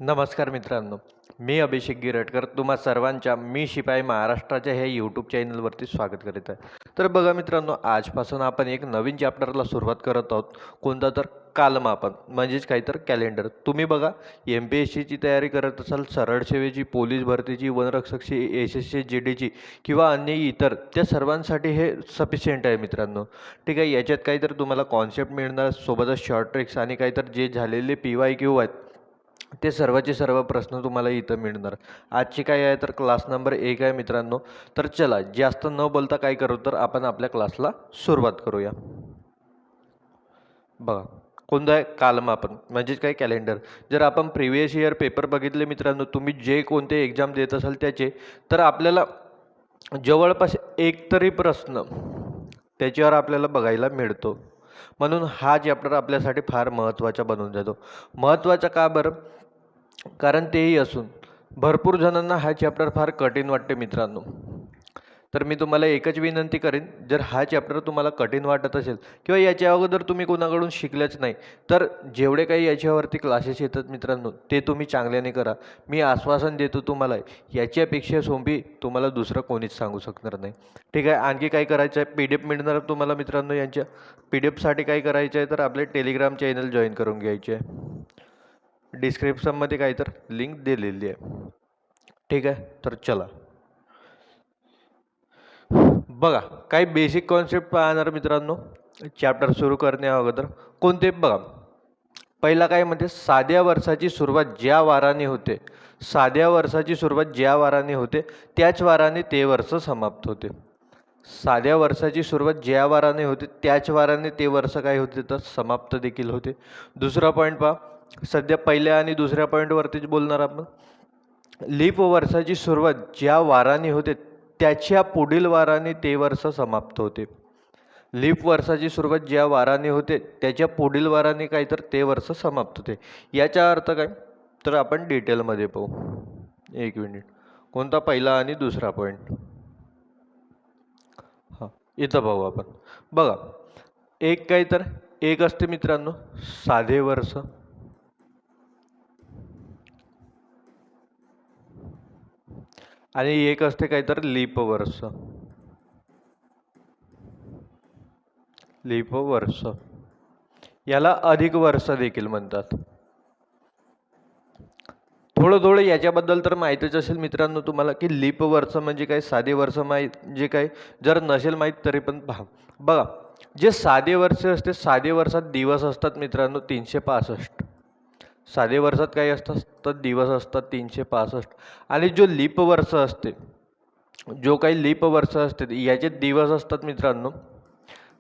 नमस्कार मित्रांनो, मी अभिषेक गिरटकर तुम्हा सर्वांच्या मी शिपाई महाराष्ट्राच्या ह्या यूट्यूब चॅनलवरती स्वागत करीत आहे. तर बघा मित्रांनो, आजपासून आपण एक नवीन चॅप्टरला सुरुवात करत आहोत. कोणता तर कालमापन म्हणजेच काही तर कॅलेंडर. तुम्ही बघा MPSCची तयारी करत असाल, सरळ सेवेची, पोलीस भरतीची, वनरक्षकची, SSC GDची किंवा अन्य इतर त्या सर्वांसाठी हे सफिशियंट आहे मित्रांनो. ठीक आहे, याच्यात काहीतरी तुम्हाला कॉन्सेप्ट मिळणार, सोबतच शॉर्ट ट्रिक्स आणि काहीतरी जे झालेले PYQ आहेत ते सर्वचे सर्व प्रश्न तुम्हाला इथं मिळणार. आजची काय आहे तर क्लास नंबर 1 आहे मित्रांनो. तर चला जास्त न बोलता काय करू तर आपण आपल्या क्लासला सुरुवात करूया. बघा कोणतं आहे कालमापन म्हणजेच काय कॅलेंडर. जर आपण प्रिव्हियस इयर पेपर बघितले मित्रांनो, तुम्ही जे कोणते एक्झाम देत असाल त्याचे, तर आपल्याला जवळपास एक तरी प्रश्न त्याच्यावर आपल्याला बघायला मिळतो. म्हणून हा चॅप्टर आपल्यासाठी फार महत्त्वाचा बनून जातो. महत्त्वाचा का बरं? कारण तेही असून भरपूर जणांना हा चॅप्टर फार कठीण वाटते मित्रांनो. तर मी तुम्हाला एकच विनंती करेन, जर हा चॅप्टर तुम्हाला कठीण वाटत असेल किंवा याच्या अगोदर तुम्ही कोणाकडून शिकलेच नाही, तर जेवढे काही याच्यावरती क्लासेस येतात मित्रांनो ते तुम्ही चांगल्याने करा. मी आश्वासन देतो तुम्हाला, याच्यापेक्षा सोपी तुम्हाला दुसरं कोणीच सांगू शकणार नाही. ठीक आहे, आणखी काय करायचं आहे, PDF मिळणार तुम्हाला मित्रांनो. यांच्या PDFसाठी काय करायचं आहे तर आपले टेलिग्राम चॅनल जॉईन करून घ्यायचे आहे. डिस्क्रिप्शनमध्ये काय तर लिंक दिलेली आहे. ठीक आहे, तर चला बघा काही बेसिक कॉन्सेप्ट पाहणार मित्रांनो. चॅप्टर सुरू करण्या अगोदर कोणते बघा, पहिला काय म्हणते, साध्या वर्षाची सुरुवात ज्या वाराने होते, साध्या वर्षाची सुरुवात ज्या वाराने होते त्याच वाराने ते वर्ष समाप्त होते. साध्या वर्षाची सुरुवात ज्या वाराने होते त्याच वाराने ते वर्ष काय होते तर समाप्त देखील होते. दुसरा पॉईंट पहा, सध्या पहिल्या आणि दुसऱ्या पॉईंटवरतीच बोलणार आपण. लीप वर्षाची सुरुवात ज्या वाराने होते त्याच्या पुढील वाराने ते वर्ष समाप्त होते. लीप वर्षाची सुरुवात ज्या वाराने होते त्याच्या पुढील वाराने काय तर ते वर्ष समाप्त होते. याचा अर्थ काय तर आपण डिटेलमध्ये पाहू. एक मिनिट, कोणता पहिला आणि दुसरा पॉईंट. हां, इथं पाहू आपण. बघा एक काय तर एक असते मित्रांनो साधे वर्ष, आणि एक असते काय तर लीप वर्ष. लीप वर्ष याला अधिक वर्ष देखील म्हणतात. थोडं याच्याबद्दल तर माहितीच असेल मित्रांनो तुम्हाला, की लीप वर्ष म्हणजे काय, साधे वर्ष म्हणजे काय. जर नसेल माहीत तरी पण पहा. बघा जे साधे वर्ष असते, साधे वर्षात दिवस असतात मित्रांनो 365. साधे वर्षात काय असतात तर दिवस असतात 365. आणि जो लीप वर्ष असते, जो काही लीप वर्ष असते याचे दिवस असतात मित्रांनो,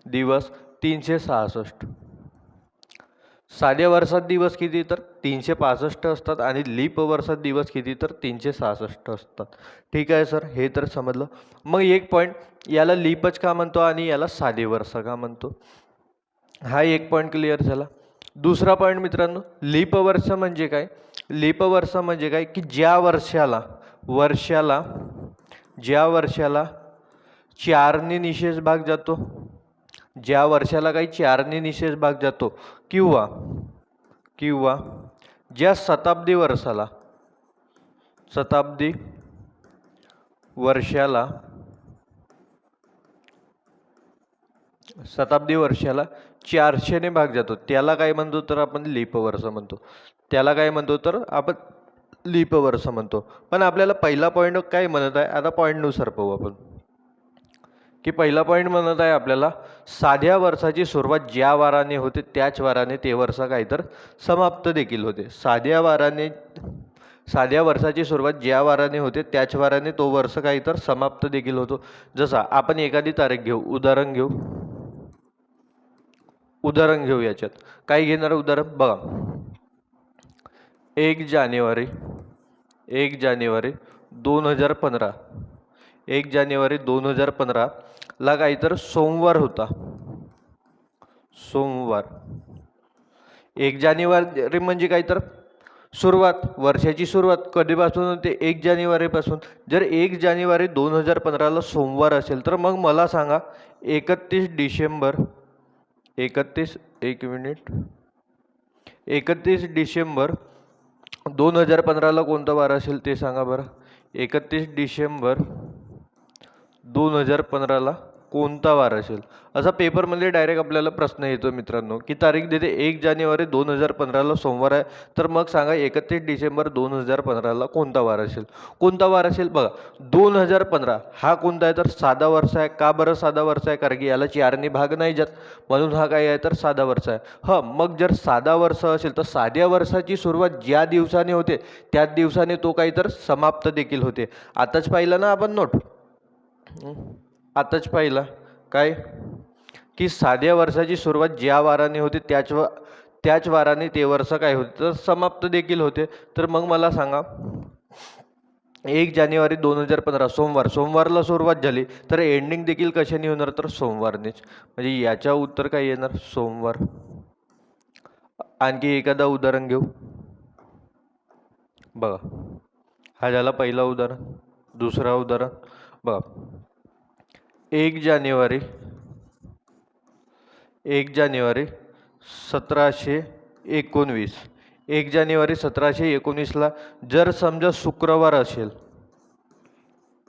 दिवस 366. साध्या वर्षात दिवस किती तर 365 असतात आणि लीप वर्षात दिवस किती तर 366 असतात. ठीक आहे सर, हे तर समजलं. मग एक पॉईंट, याला लीपच का म्हणतो आणि याला साधे वर्ष का म्हणतो, हा एक पॉईंट क्लिअर झाला. दुसरा पॉईंट मित्रांनो, लीप वर्ष म्हणजे काय. लीप वर्ष म्हणजे काय की ज्या वर्षाला ज्या वर्षाला 4ने निशेष भाग जातो, ज्या वर्षाला काही 4ने निशेष भाग जातो, किंवा किंवा ज्या शताब्दी वर्षाला 400ने भाग जातो, त्याला काय म्हणतो तर आपण लीप वर्ष म्हणतो. त्याला काय म्हणतो तर आपण लीप वर्ष म्हणतो. पण आपल्याला पहिला पॉईंट काय म्हणत आहे, आता पॉईंटनुसार पाहू आपण. की पहिला पॉईंट म्हणत आहे आपल्याला, साध्या वर्षाची सुरुवात ज्या वाराने होते त्याच वाराने ते वर्ष काय तर समाप्त देखील होते. साध्या वर्षाची सुरुवात ज्या वाराने होते त्याच वाराने तो वर्ष काही तर समाप्त देखील होतो. जसा आपण एखादी तारीख घेऊ, उदाहरण घेऊ याच्यात काय घेणार उदाहरण. बघा 1 जानेवारी 2015, 1 जानेवारी 2015 ला काही तर सोमवार होता. सोमवार 1 जानेवारी म्हणजे काय तर सुरुवात, वर्षाची सुरुवात कधीपासून होते 1 जानेवारीपासून. जर 1 जानेवारी 2015ला सोमवार असेल तर मग मला सांगा 31 डिसेंबर 31 एक मिनिट 31 डिसेंबर 2015ला कोणता वार असेल ते सांगा बरं. 31 डिसेंबर 2015ला कोणता वार असेल. असा पेपरमध्ये डायरेक्ट आपल्याला प्रश्न येतो मित्रांनो, की तारीख देते 1 जानेवारी 2015ला सोमवार आहे, तर मग सांगा 31 डिसेंबर 2015ला कोणता वार असेल. कोणता वार असेल बघा. 2015 हा कोणता आहे तर साधा वर्ष आहे. का बरं साधा वर्ष आहे? कारण की याला 4ने भाग नाही जात, म्हणून हा काय आहे तर साधा वर्ष आहे. मग जर साधा वर्ष असेल तर साध्या वर्षाची सुरुवात ज्या दिवसाने होते त्याच दिवसाने तो काही तर समाप्त देखील होते. आताच पाहिलं ना आपण नोट, आताच पाहिला काय, की साध्या वर्षाची सुरुवात ज्या वाराने होते त्याच वाराने ते वर्ष काय होते तर समाप्त देखील होते. तर मग मला सांगा 1 जानेवारी 2015 सोमवारला सुरुवात झाली, तर एंडिंग देखील कशाने होणार तर सोमवारनेच. म्हणजे याच्या उत्तर काय येणार सोमवार. आणखी एखादा उदाहरण घेऊ बघा. हा झाला पहिला उदाहरण. दुसरा उदाहरण बघा. 1 जानेवारी 1719 1 जानेवारी 1719ला जर समजा शुक्रवार असेल,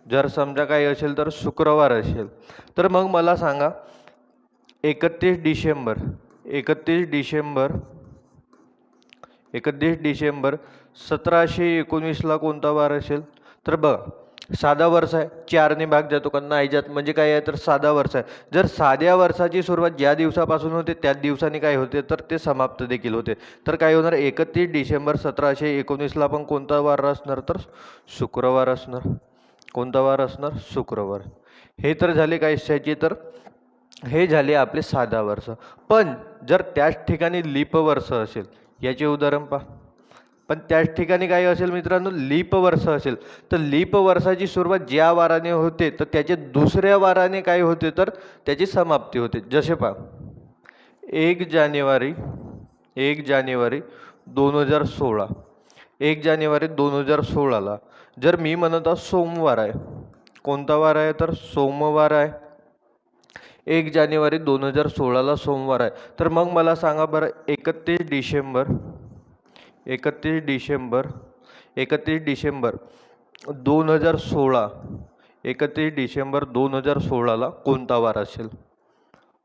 जर समजा काय असेल तर शुक्रवार असेल, तर मग मला सांगा 31 डिसेंबर 1719ला कोणता वार असेल. तर बघा साधा वर्ष आहे, 4ने भाग जातो का नाही जात, म्हणजे काय आहे तर साधा वर्ष आहे. जर साध्या वर्षाची सुरुवात ज्या दिवसापासून होते त्याच दिवसाने काय होते तर ते समाप्त देखील होते. तर काय होणार 31 डिसेंबर 1719ला पण कोणता वार असणार तर शुक्रवार असणार. कोणता वार असणार शुक्रवार. हे तर झाले काय त्याचे तर हे झाले आपले साधा वर्ष. पण जर त्याच ठिकाणी लीप वर्ष असेल, याचे उदाहरण पहा. पण त्याच ठिकाणी काय असेल मित्रांनो लीप वर्ष असेल, तर लीप वर्षाची सुरुवात ज्या वाराने होते तर त्याचे दुसऱ्या वाराने काय होते तर त्याची समाप्ती होते. जसे पहा 1 जानेवारी 1 जानेवारी 2016 1 जानेवारी 2016ला जर मी म्हणत आहोत सोमवार आहे, कोणता वार आहे तर सोमवार आहे. 1 जानेवारी 2016ला सोमवार आहे. तर मग मला सांगा बरं 31 डिसेंबर 2016ला कोणता वार असेल.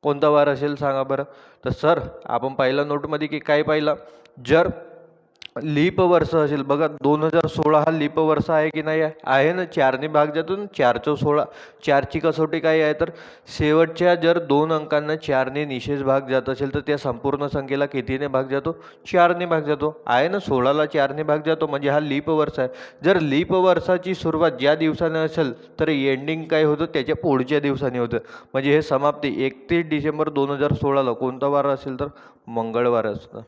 कोणता वार असेल सांगा बरं. तर सर आपण पाहिलं नोटमध्ये की काय पाहिलं, जर लीप वर्ष असेल बघा 2016 हा लीप वर्ष आहे की नाही आहे ना. 4ने भाग जातो ना, 4×16 4ची कसोटी काय आहे तर शेवटच्या जर 2 अंकांना 4ने निशेष भाग जात असेल तर त्या संपूर्ण संख्येला कितीने भाग जातो 4ने भाग जातो आहे ना. 16ला 4ने भाग जातो म्हणजे हा लीप वर्ष आहे. जर लीप वर्षाची सुरुवात ज्या दिवसाने असेल तर एंडिंग काय होतं त्याच्या पुढच्या दिवसाने होतं. म्हणजे हे समाप्ती 31 डिसेंबर 2016ला कोणता वार असेल तर मंगळवार असतं.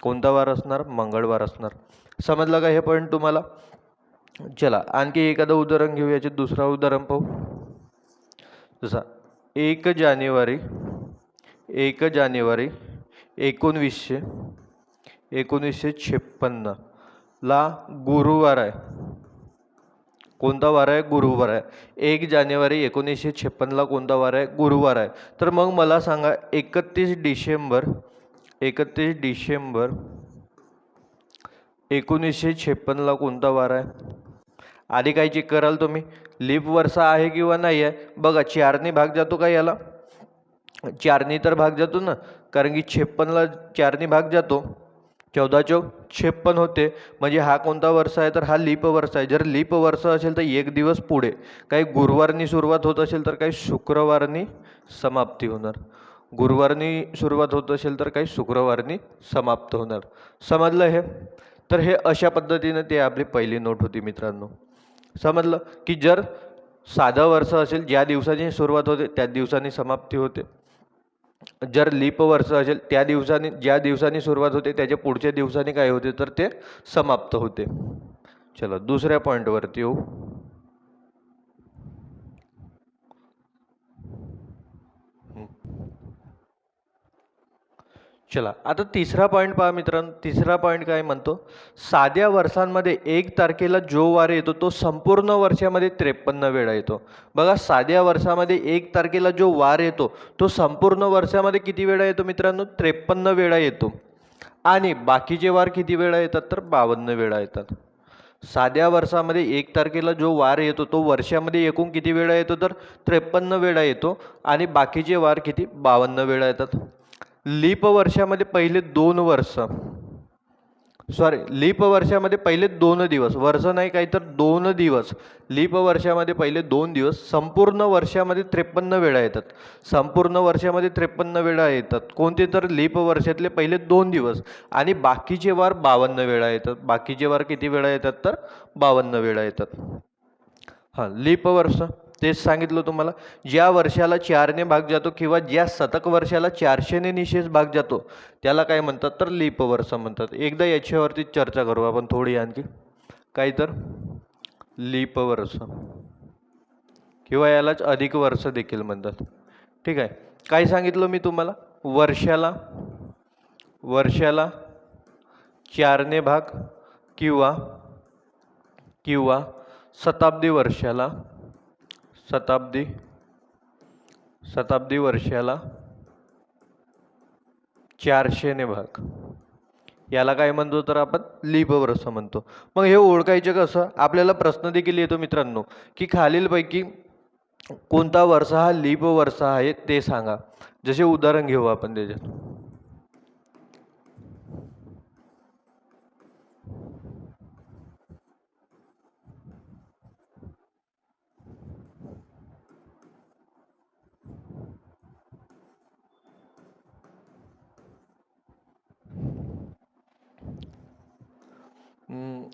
कोणता वार असणार मंगळवार असणार. समजलं का हे पॉईंट तुम्हाला. चला आणखी एखादं उदाहरण घेऊ. याचे दुसरा उदाहरण पाहू. जसा 1 जानेवारी 1956ला गुरुवार आहे. कोणता वार आहे गुरुवार आहे. 1 जानेवारी 1956ला कोणता वार आहे गुरुवार आहे. तर मग मला सांगा 31 डिसेंबर 1956ला कोणता वार आहे. आधी काय चेक कराल तुम्ही लीप वर्ष आहे किंवा नाही आहे. बघा 4ने भाग जातो का याला, 4ने तर भाग जातो ना, कारण की 56ला 4ने भाग जातो. 14×4 = 56 होते. म्हणजे हा कोणता वर्ष आहे तर हा लीप वर्ष आहे. जर लीप वर्ष असेल तर एक दिवस पुढे, काही गुरुवारनी सुरुवात होत असेल तर काही शुक्रवारनी समाप्ती होणार. गुरुवारनी सुरुवात होत असेल तर काही शुक्रवारनी समाप्त होणार. समजलं हे. तर हे अशा पद्धतीने ते आपली पहिली नोट होती मित्रांनो. समजलं की जर साधं वर्ष असेल ज्या दिवसाची सुरुवात होते त्याच दिवसानी समाप्ती होते. जर लीप वर्ष असेल त्या दिवसानी ज्या दिवसानी सुरुवात होते त्याच्या पुढच्या दिवसानी काय होते तर ते समाप्त होते. चला दुसऱ्या पॉईंटवरती येऊ. चला आता तिसरा पॉईंट पहा मित्रांनो. तिसरा पॉईंट काय म्हणतो, साध्या वर्षांमध्ये 1 तारखेला जो वार येतो तो संपूर्ण वर्षामध्ये 53 वेळा येतो. बघा साध्या वर्षामध्ये 1 तारखेला जो वार येतो तो संपूर्ण वर्षामध्ये किती वेळा येतो मित्रांनो 53 वेळा येतो. आणि बाकीचे वार किती वेळा येतात तर 52 वेळा येतात. साध्या वर्षामध्ये 1 तारखेला जो वार येतो तो वर्षामध्ये एकूण किती वेळा येतो तर 53 वेळा येतो आणि बाकीचे वार किती 52 वेळा येतात. लीप वर्षामध्ये पहिले 2 वर्ष, सॉरी, लीप वर्षामध्ये पहिले 2 दिवस, वर्ष नाही काही तर 2 दिवस, लीप वर्षामध्ये पहिले 2 दिवस संपूर्ण वर्षामध्ये 53 वेळा येतात. संपूर्ण वर्षामध्ये 53 वेळा येतात कोणते तर लीप वर्षातले पहिले 2 दिवस आणि बाकीचे वार 52 वेळा येतात. बाकीचे वार किती वेळा येतात तर 52 वेळा येतात. हां, लीप वर्ष तेच सांगितलं तुम्हाला. ज्या वर्षाला 4ने भाग जातो किंवा ज्या शतक वर्षाला 400ने निशेष भाग जातो त्याला काय म्हणतात तर लीप वर्ष म्हणतात. एकदा याच्यावरती चर्चा करू आपण थोडी आणखी. काय तर लीप वर्ष किंवा यालाच अधिक वर्ष देखील म्हणतात. ठीक आहे. काय सांगितलं मी तुम्हाला, वर्षाला 4ने भाग किंवा शताब्दी वर्षाला शताब्दी वर्षाला 400ने भाग, याला काय म्हणतो तर आपण लीप वर्ष म्हणतो. मग हे ओळखायचं कसं, आपल्याला प्रश्न देखील येतो मित्रांनो की खालीलपैकी कोणता वर्ष हा लीप वर्ष आहे ते सांगा. जसे उदाहरण घेऊ आपण त्याच्यात.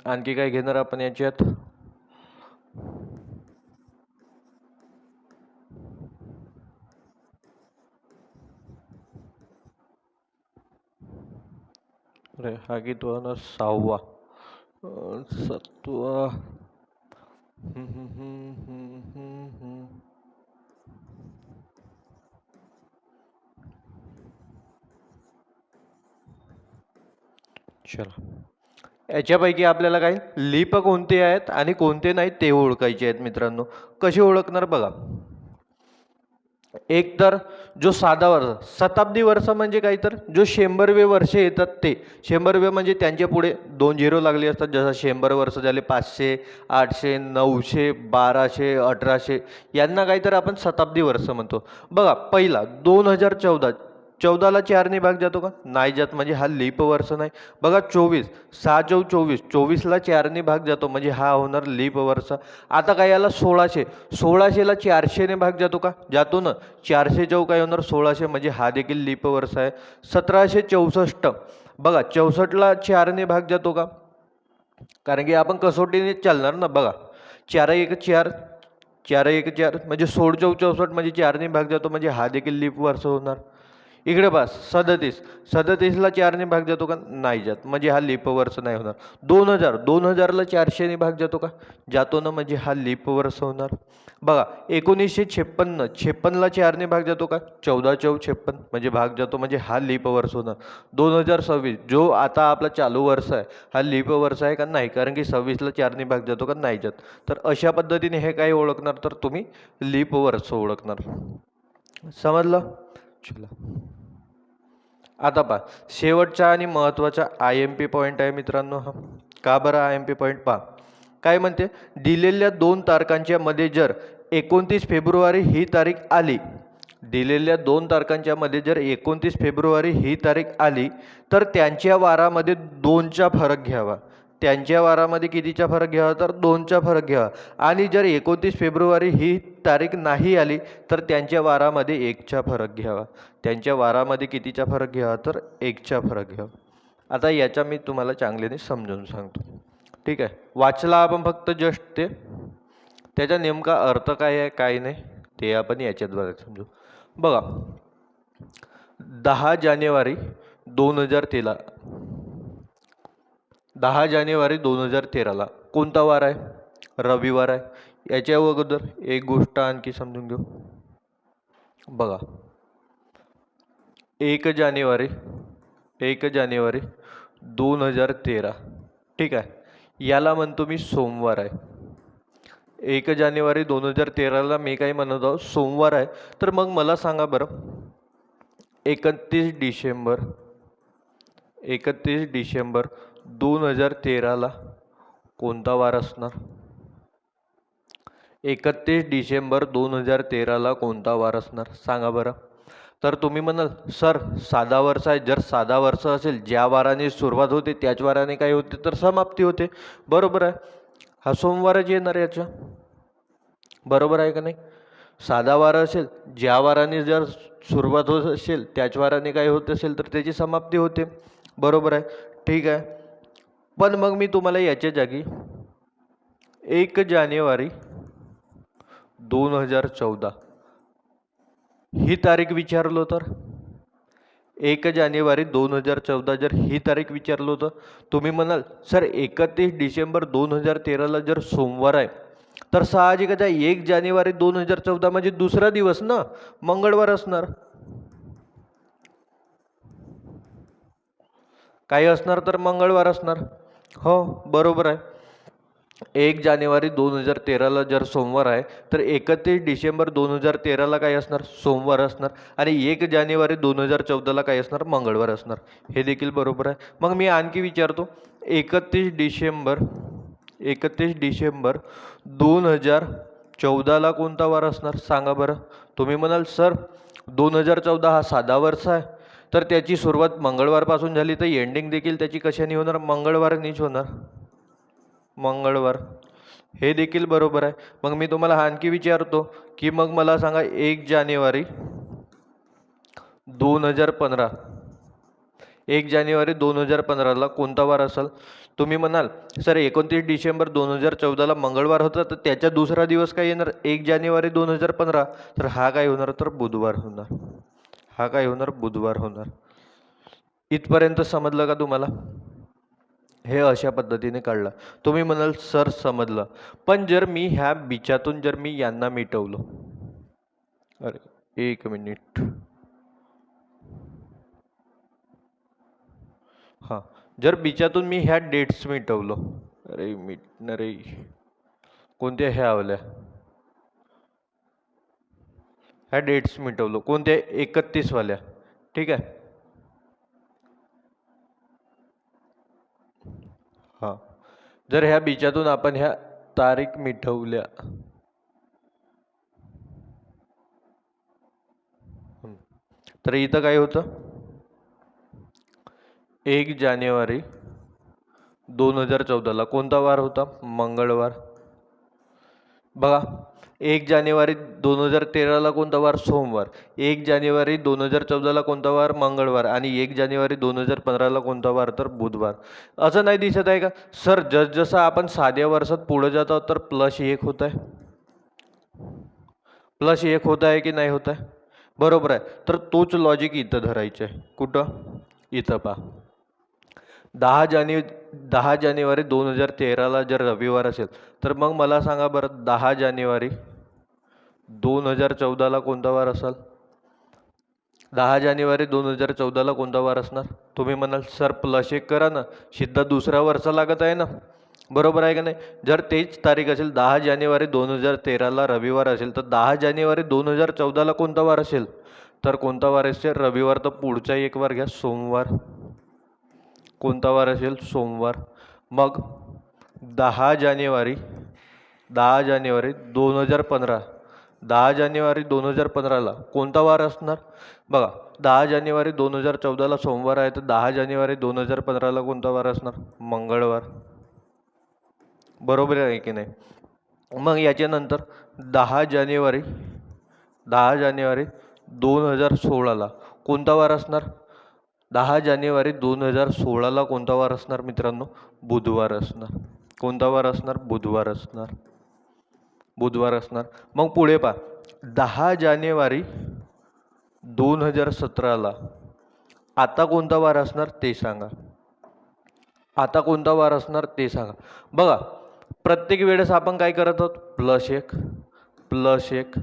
आणखी काय घेणार आपण याच्यात. अरे हा कितवा ना, 6वा, 7वा. चला, याच्यापैकी आपल्याला काय लीप कोणते आहेत आणि कोणते नाही ते ओळखायचे आहेत मित्रांनो. कसे ओळखणार बघा. एक तर जो साधा वर्ष, शताब्दी वर्ष म्हणजे काय तर जो 100वे वर्ष येतात ते. 100वे म्हणजे त्यांच्या पुढे 2 झिरो लागले असतात. जसं 100 वर्ष झाले 500, 800, 900, 1200, 1800, यांना काय तर आपण शताब्दी वर्ष म्हणतो. बघा पहिला 2014, 14ला 4ने भाग जातो का, नाही जात, म्हणजे हा लीप वर्ष नाही. बघा 24, 6 चौक 24, 24ला 4ने भाग जातो म्हणजे हा होणार लीप वर्ष. आता काय याला 1600, 1600ला 400ने भाग जातो का, जातो ना. 400 चौक काय होणार 1600 म्हणजे हा देखील लीप वर्ष आहे. 1764, बघा 64ला 4ने भाग जातो का, कारण की आपण कसोटीने चालणार ना. बघा 4 1 4, 4 1 4 म्हणजे 16 चौक 64 म्हणजे 4ने भाग जातो म्हणजे हा देखील लीप वर्ष होणार. इकडे बस 37, 37ला 4ने भाग जातो का, नाही जात, म्हणजे हा लीप वर्ष नाही होणार. 2000, 2000ला 400ने भाग जातो का, जातो ना, म्हणजे हा लीप वर्ष होणार. बघा 1956, 56ला 4ने भाग जातो का, 14 चौक 56 म्हणजे भाग जातो म्हणजे हा लीप वर्ष होणार. 2026 जो आता आपला चालू वर्ष आहे हा लीप वर्ष आहे का, नाही, कारण की 26ला 4ने भाग जातो का, नाही जात. तर अशा पद्धतीने हे काय ओळखणार तर तुम्ही लीप वर्ष ओळखणार. समजलं. चला, आता पहा शेवटचा आणि महत्त्वाचा IMP पॉईंट आहे मित्रांनो हा. का बरं IMP पॉईंट पहा. काय म्हणते, दिलेल्या 2 तारखांच्या मध्ये जर 29 फेब्रुवारी ही तारीख आली, दिलेल्या 2 तारखांच्या मध्ये जर 29 फेब्रुवारी ही तारीख आली तर त्यांच्या वारामध्ये 2चा फरक घ्यावा. त्यांच्या वारामध्ये कितीचा फरक घ्यावा तर 2चा फरक घ्यावा. आणि जर 29 फेब्रुवारी ही तारीख नाही आली तर त्यांच्या वारामध्ये 1चा फरक घ्यावा. त्यांच्या वारामध्ये कितीचा फरक घ्यावा तर 1चा फरक घ्यावा. आता याचा मी तुम्हाला चांगल्याने समजावून सांगतो. ठीक आहे, वाचला आपण फक्त जस्ट ते, त्याचा नेमका अर्थ काय आहे काय नाही ते आपण याच्याद्वारे समजू. बघा 10 जानेवारी 2013, 10 जानेवारी 2013ला कोणता वार आहे, रविवार आहे. याच्या अगोदर एक गोष्ट आणखी समजून घेऊ. बघा 1 जानेवारी 2013, ठीक आहे, याला म्हणतो मी सोमवार आहे. 1 जानेवारी 2013ला मी काय म्हणत आहोत सोमवार आहे. तर मग मला सांगा बरं 31 डिसेंबर 31 डिसेंबर 2013ला कोणता वार असणार? 31 डिसेंबर 2013ला कोणता वार असणार सांगा बरं. तर तुम्ही म्हणाल सर साधा वर्ष आहे. जर साधा वर्ष असेल, ज्या वाराने सुरुवात होते त्याच वाराने काय होते तर समाप्ती होते. बरोबर आहे, हा सोमवारच येणार याच्या. बरोबर आहे का नाही? साधा वार असेल, ज्या वाराने जर सुरुवात होत असेल त्याच वाराने काय होत असेल तर त्याची समाप्ती होते. बरोबर आहे, ठीक आहे. पण मग मी तुम्हाला याच्या जागी 1 जानेवारी 2014 ही तारीख विचारलो तर 1 जानेवारी 2014 जर ही तारीख विचारलो होतं, तुम्ही म्हणाल सर 31 डिसेंबर 2013ला जर सोमवार आहे तर साहजिकच आहे 1 जानेवारी 2014 म्हणजे दुसरा दिवस ना, मंगळवार असणार. काही असणार तर मंगळवार असणार. हो बरोबर आहे. 1 जानेवारी 2013ला जर सोमवार आहे तर 31 डिसेंबर 2013ला काय असणार? सोमवार असणार. आणि 1 जानेवारी 2014ला काय असणार? मंगळवार असणार. हे देखील बरोबर आहे. मग मी आणखी विचारतो, 31 डिसेंबर 2014ला कोणता वार असणार सांगा बरं. तुम्ही म्हणाल सर 2014 हा साधा वर्ष आहे, तर त्याची सुरुवात मंगळवारपासून झाली तर एंडिंग देखील त्याची कशाने होणार? मंगळवारनीच होणार. मंगळवार, हे देखील बरोबर आहे. मग मी तुम्हाला आणखी विचारतो की मग मला सांगा 1 जानेवारी 2015 1 जानेवारी 2015ला कोणता वार असेल? तुम्ही म्हणाल सर 29 डिसेंबर 2014ला मंगळवार होता, तर त्याचा दुसरा दिवस काय येणार? 1 जानेवारी 2015. तर हा काय होणार? तर बुधवार होणार. हा काय होणार? बुधवार होणार. इथपर्यंत समजलं का तुम्हाला? हे अशा पद्धतीने काढलं. तुम्ही म्हणाल सर समजलं, पण जर मी ह्या बिचातून जर मी यांना मिटवलो, अरे 1 मिनिट, हां, जर बिचातून मी ह्या डेट्स मिटवलो, अरे मिटणार रे, कोणत्या ह्या आवल्या, ह्या डेट्स मिटवलो, कोणत्या? 31 वाल्या, ठीक आहे. हां, जर ह्या बिचातून आपण ह्या तारीख मिटवल्या, तर इथं काय होतं? 1 जानेवारी 2014ला कोणता वार होता? मंगळवार. बघा, 1 जानेवारी 2013ला कोणता वार? सोमवार. 1 जानेवारी 2014ला कोणता वार? मंगळवार. आणि 1 जानेवारी 2015ला कोणता वार? तर बुधवार. असं नाही दिसत आहे का सर? जसजसं आपण साध्या वर्षात पुढे जात आहोत तर +1 होत आहे. +1 होत आहे की नाही होत आहे? बरोबर आहे. तर तोच लॉजिक इथं धरायचं आहे. कुठं? इथं पहा, 10 जानेवारी 2013ला जर रविवार असेल तर मग मला सांगा बरं 10 जानेवारी 2014ला कोणता वार असेल? 10 जानेवारी 2014ला कोणता वार असणार? तुम्ही म्हणाल सर +1 करा ना, सिद्धा दुसरा वर्ष लागत आहे ना. बरोबर आहे का नाही? जर तेच तारीख असेल 10 जानेवारी 2013ला रविवार असेल तर 10 जानेवारी 2014ला कोणता वार असेल? तर कोणता वार असेल? रविवार. तर पुढचा एक वार घ्या, सोमवार. कोणता वार असेल? सोमवार. मग 10 जानेवारी 2015, 10 जानेवारी 2015ला कोणता वार असणार? बघा, 10 जानेवारी 2014ला सोमवार आहे, तर 10 जानेवारी 2015ला कोणता वार असणार? मंगळवार. बरोबर आहे की नाही? मग याच्यानंतर 10 जानेवारी 2016ला कोणता वार असणार? 10 जानेवारी 2016ला कोणता वार असणार मित्रांनो? बुधवार असणार. कोणता वार असणार? बुधवार असणार. बुधवार असणार. मग पुढे पहा, 10 जानेवारी 2017ला आता कोणता वार असणार ते सांगा. आता कोणता वार असणार ते सांगा. बघा, प्रत्येक वेळेस आपण काय करत आहोत? +1 +1.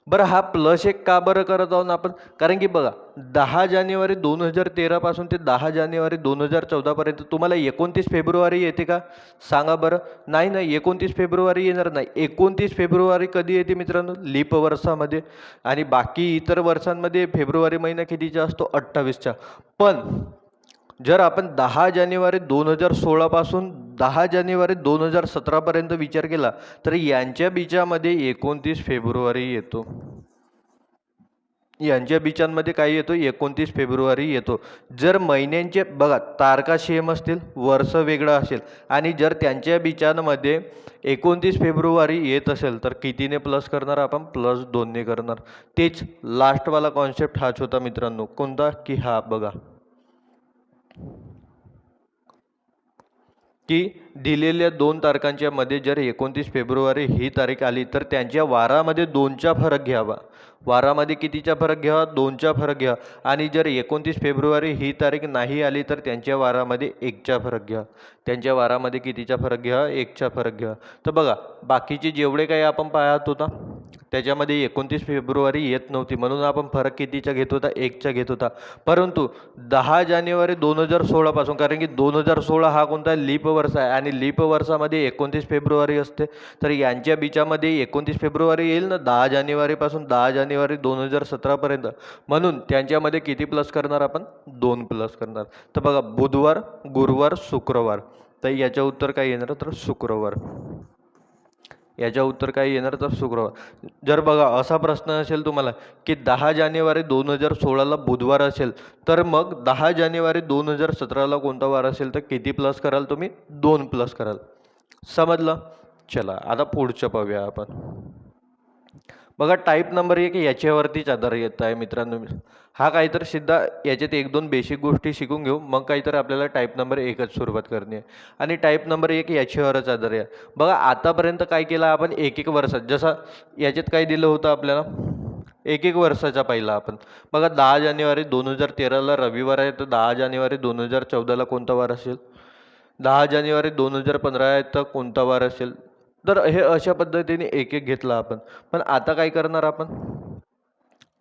बरं, हा +1 का बरं करत आहोत आपण? कारण की बघा, 10 जानेवारी 2013 पासून ते 10 जानेवारी 2014 पर्यंत तुम्हाला 29 फेब्रुवारी येते का सांगा बरं? नाही नाही, 29 फेब्रुवारी येणार नाही. 29 फेब्रुवारी कधी येते मित्रांनो? लीप वर्षामध्ये. आणि बाकी इतर वर्षांमध्ये फेब्रुवारी महिना कितीचा असतो? 28चा. पण जर आपण 10 जानेवारी 2016 पासून 10 जानेवारी 2017 पर्यंत विचार केला तर यांच्या बीजामध्ये 29 फेब्रुवारी येतो. यांच्या बिचांमध्ये काय येतो? 29 फेब्रुवारी येतो. जर महिन्यांचे बघा तारखा सेम असतील, वर्ष वेगळं असेल आणि जर त्यांच्या बिचांमध्ये 29 फेब्रुवारी येत असेल तर कितीने प्लस करणार आपण? +2ने करणार. तेच लास्टवाला कॉन्सेप्ट हाच होता मित्रांनो. कोणता? की हा बघा की दिलेल्या 2 तारखांच्या मध्ये जर 29 फेब्रुवारी ही तारीख आली तर त्यांच्या वारामध्ये 2चा फरक घ्यावा. वारामध्ये कितीचा फरक घ्यावा? 2चा फरक घ्या. आणि जर 29 फेब्रुवारी ही तारीख नाही आली तर त्यांच्या वारामध्ये 1चा फरक घ्या. त्यांच्या वारामध्ये कितीचा फरक घ्या? 1चा फरक घ्या. तर बघा बाकीचे जेवढे काही आपण पाहत होता त्याच्यामध्ये 29 फेब्रुवारी येत नव्हती म्हणून आपण फरक कितीचा घेत होता? 1चा घेत होता. परंतु 10 जानेवारी 2016 पासून, कारण की 2016 हा कोणता? लीप वर्ष आहे आणि लीप वर्षामध्ये 29 फेब्रुवारी असते. तर यांच्या बिचामध्ये 29 फेब्रुवारी येईल ना 10 जानेवारीपासून 10 जानेवारी 2017 पर्यंत. म्हणून त्यांच्यामध्ये किती प्लस करणार आपण? 2 प्लस करणार. तर बघा बुधवार, गुरुवार, शुक्रवार. तर याचं उत्तर काय येणार? तर शुक्रवार. याच्या उत्तर काय येणार? तर शुक्रवार. जर बघा असा प्रश्न असेल तुम्हाला की 10 जानेवारी 2016ला बुधवार असेल तर मग 10 जानेवारी 2017ला कोणता वार असेल तर किती प्लस कराल तुम्ही? 2 प्लस कराल. समजलं? चला आता पुढचं पाहूया आपण. बघा टाईप नंबर 1 याच्यावरतीच आधार येत आहे मित्रांनो. हा काहीतरी सिद्धा याच्यात 1-2 बेसिक गोष्टी शिकून घेऊ मग काहीतरी आपल्याला टाईप नंबर 1च सुरुवात करणे आहे. आणि टाईप नंबर 1 याच्यावरच आधार आहे. बघा आतापर्यंत काय केलं आपण? एक वर्षात, जसं याच्यात काय दिलं होतं आपल्याला? एक वर्षाचा पहिला आपण बघा 10 जानेवारी 2013ला रविवार आहे तर 10 जानेवारी 2014ला कोणता वार असेल? 10 जानेवारी 2015 आहे तर कोणता वार असेल? तर हे अशा पद्धतीने एक एक घेतलं आपण. पण आता काय करणार आपण?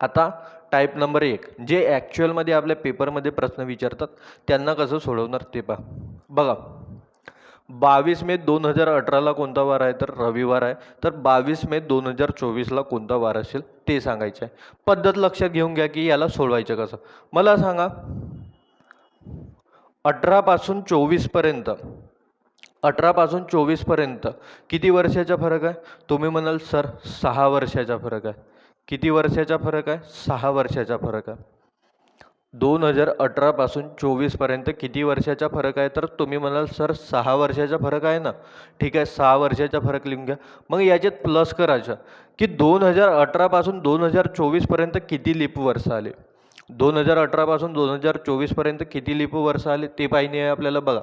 आता टाईप नंबर 1 जे ॲक्च्युअलमध्ये आपल्या पेपरमध्ये प्रश्न विचारतात त्यांना कसं सोडवणार ते पहा. बघा 22 मे 2018ला कोणता वार आहे? तर रविवार आहे. तर 22 मे 2024ला कोणता वार असेल ते सांगायचं आहे. पद्धत लक्षात घेऊन घ्या की याला सोडवायचं कसं. मला सांगा 18 पासून 24 पर्यंत 18 पासून 24 पर्यंत किती वर्षाचा फरक आहे? तुम्ही म्हणाल सर 6 वर्षाचा फरक आहे. किती वर्षाचा फरक आहे? 6 वर्षाचा फरक आहे. 2018 पासून 24 पर्यंत किती वर्षाचा फरक आहे? तर तुम्ही म्हणाल सर 6 वर्षाचा फरक आहे ना. ठीक आहे 6 वर्षाचा फरक लिहून घ्या. मग याच्यात प्लस करायचं की 2018 पासून 2024 पर्यंत किती लीप वर्ष आले. 2018 पासून 2024 पर्यंत किती लीप वर्ष आले ते पाहिजे आहे आपल्याला. बघा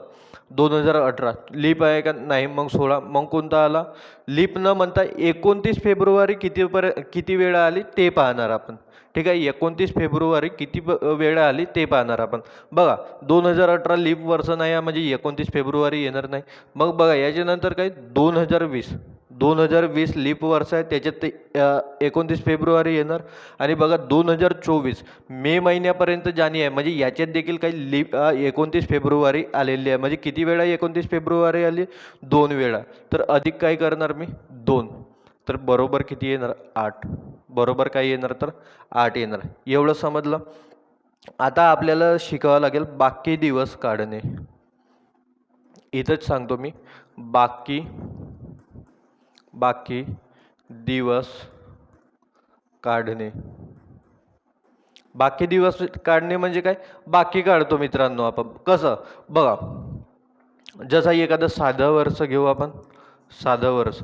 2018 लीप आहे का नाही? मग 16. मग कोणता आला? लीप न म्हणता 29 फेब्रुवारी किती वेळा आली ते पाहणार आपण. ठीक आहे 29 फेब्रुवारी किती वेळा आली ते पाहणार आपण. बघा 2018 लीप वर्ष नाही आहे म्हणजे 29 फेब्रुवारी येणार नाही. मग बघा याच्यानंतर काय? 2020 लीप वर्ष आहे त्याच्यात 29 फेब्रुवारी येणार. आणि बघा 2024 मे महिन्यापर्यंत जाणी आहे म्हणजे याच्यात देखील काही लीप 29 फेब्रुवारी आलेली आहे. म्हणजे किती वेळा 29 फेब्रुवारी आली? 2 वेळा. तर अधिक काय करणार मी? 2. तर बरोबर किती येणार? 8. बरोबर काय येणार? तर 8 येणार. एवढं समजलं. आता आपल्याला शिकावं लागेल बाकी दिवस काढणे. इथंच सांगतो मी बाकी दिवस काढणे. बाकी दिवस काढणे म्हणजे काय? बाकी काढतो मित्रांनो आपण. कसं? बघा जसं एखादं साधं वर्ष घेऊ आपण. साधं वर्ष.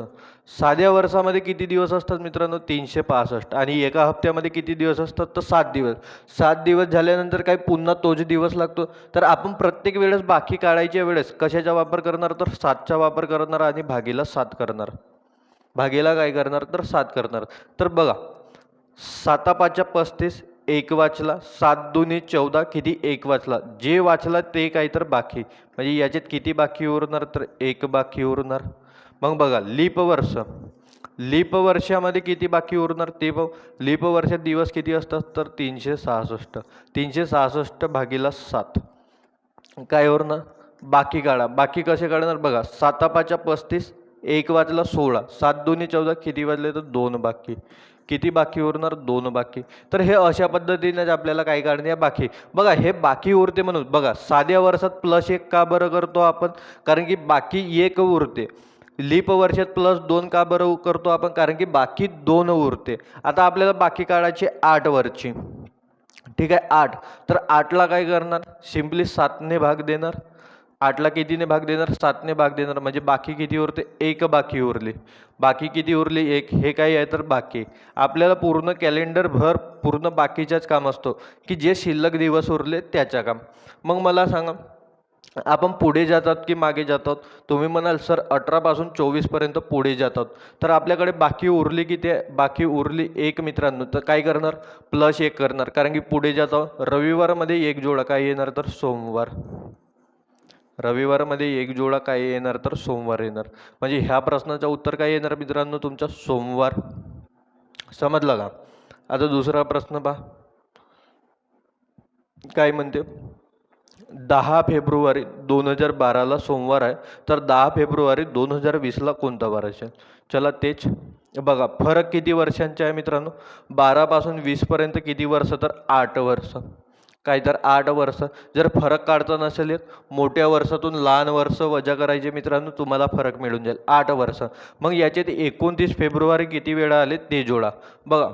साध्या वर्षामध्ये किती दिवस असतात मित्रांनो? 365. आणि एका हप्त्यामध्ये किती दिवस असतात? तर 7 दिवस. 7 दिवस झाल्यानंतर काय पुन्हा तोच दिवस लागतो. तर आपण प्रत्येक वेळेस बाकी काढायच्या वेळेस कशाचा वापर करणार? तर 7चा वापर करणार आणि भागीला 7 करणार. भागीला काय करणार? तर 7 करणार. तर बघा 7 5 35 1 वाचला. 7 2 14 किती? 1 वाचला. जे वाचला ते काय? तर बाकी. म्हणजे याच्यात किती बाकी उरणार? तर 1 बाकी उरणार. मग बघा लीप वर्ष. लीप वर्षामध्ये किती बाकी उरणार ते बघ. लीप वर्षात दिवस किती असतात? तर 366. 366 भागीला 7 काय उरणार? बाकी काढा. बाकी कसे काढणार? बघा 7 5 35 1 वाजला 16. 7 2 14 किती वाजले? तर 2 बाकी. किती बाकी उरणार 2 बाकी. तर हे अशा पद्धतीने आपल्याला काय काढणे आहे बाकी. बघा हे बाकी उरते म्हणून बघा साध्या वर्षात +1 का बरं करतो आपण, कारण की बाकी 1 उरते. लीप वर्षात +2 का बरं करतो आपण, कारण की बाकी 2 उरते. आता आपल्याला बाकी काढायची 8 वरची, ठीक आहे 8. तर 8ला काय करणार, सिम्पली 7ने भाग देणार. 8ला कितीने भाग देणार, 7ने भाग देणार. म्हणजे बाकी किती उरते, 1 बाकी उरली. बाकी किती उरली, 1. हे काय आहे तर बाकी. आपल्याला पूर्ण कॅलेंडर भर पूर्ण बाकीच्याच काम असतो की जे शिल्लक दिवस उरले त्याच्या काम. मग मला सांगा आपण पुढे जातात की मागे जातात. तुम्ही म्हणाल सर 18 पासून 24 पर्यंत पुढे जातात. तर आपल्याकडे बाकी उरली किती, बाकी उरली 1 मित्रांनो. तर काय करणार, +1 करणार, कारण की पुढे जातो. रविवारमध्ये 1 जोडा काय येणार तर सोमवार. रविवारमध्ये 1 जोडा काय येणार तर सोमवार येणार. म्हणजे ह्या प्रश्नाचं उत्तर काय येणार मित्रांनो तुमचा सोमवार. समजलं का. आता दुसरा प्रश्न पहा काय म्हणते. 10 फेब्रुवारी 2012ला सोमवार आहे, तर 10 फेब्रुवारी 2020ला कोणता वार असेल. चला तेच बघा फरक किती वर्षांचा आहे मित्रांनो. 12 पासून 20 पर्यंत किती वर्ष तर 8 वर्ष. काय तर 8 वर्ष. जर फरक काढता नसेल येत, मोठ्या वर्षातून लहान वर्ष वजा करायचे मित्रांनो, तुम्हाला फरक मिळून जाईल 8 वर्ष. मग याच्यात 29 फेब्रुवारी किती वेळा आले ते जोडा. बघा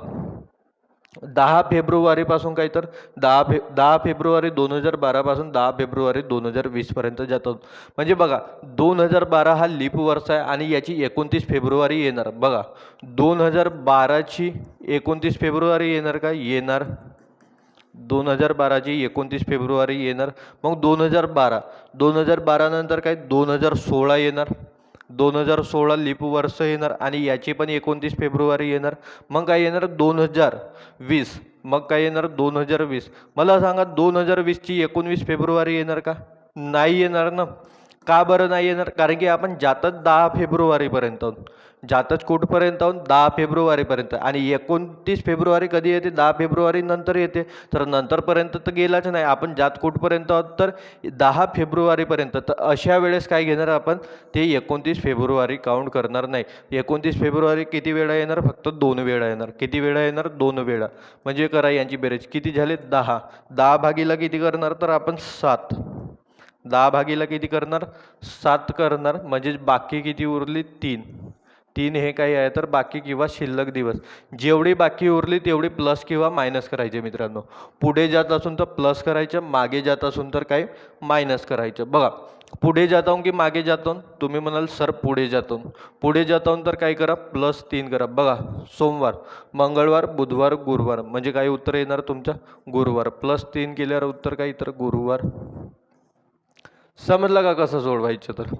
10 फेब्रुवारीपासून काय तर 10 फेब्रुवारी 2012 पासून 10 फेब्रुवारी 2020 पर्यंत जातात. म्हणजे बघा 2012 हा लीप वर्ष आहे आणि याची 29 फेब्रुवारी येणार. बघा 2012ची 29 फेब्रुवारी येणार का, येणार. 2012ची 29 फेब्रुवारी येणार. मग 2012 नंतर काय 2016 येणार. 2016 लीप वर्ष येणार आणि याची पण 29 फेब्रुवारी येणार. मग काय येणार 2020. मग काय येणार 2020. मला सांगा 2020ची 29 फेब्रुवारी येणार का, नाही येणार ना. का बरं नाही येणार, कारण की आपण जातच 10 फेब्रुवारीपर्यंत आहोत. जातच कुठपर्यंत आहोत 10 फेब्रुवारीपर्यंत. आणि 29 फेब्रुवारी कधी येते, 10 फेब्रुवारी नंतर येते. तर नंतरपर्यंत तर गेलाच नाही. आपण जात कुठपर्यंत आहोत तर 10 फेब्रुवारीपर्यंत. तर अशा वेळेस काय घेणार आपण, ते 29 फेब्रुवारी काउंट करणार नाही. 29 फेब्रुवारी किती वेळा येणार, फक्त 2 वेळा येणार. किती वेळा येणार, 2 वेळा. म्हणजे करा यांची बेरीज किती झाले 10. 10 भागीला किती करणार तर आपण 7. 10 भागीला किती करणार 7 करणार. म्हणजे बाकी किती उरली 3. 3 हे काय आहे तर बाकी किंवा शिल्लक दिवस. जेवढी बाकी उरली तेवढी प्लस किंवा मायनस करायचे मित्रांनो. पुढे जात असून तर प्लस करायचं, मागे जात असून तर काय मायनस करायचं. बघा पुढे जाता हूँ की मागे जाता हूँ, तुम्ही म्हणाल सर पुढे जाता हूँ. पुढे जाता हूँ तर काय करा +3 करा. बघा सोमवार, मंगळवार, बुधवार, गुरुवार. म्हणजे काय उत्तर येणार तुमचं गुरुवार. +3 केल्यावर उत्तर काय तर गुरुवार. समजलं का कसं सोडवायचं तर.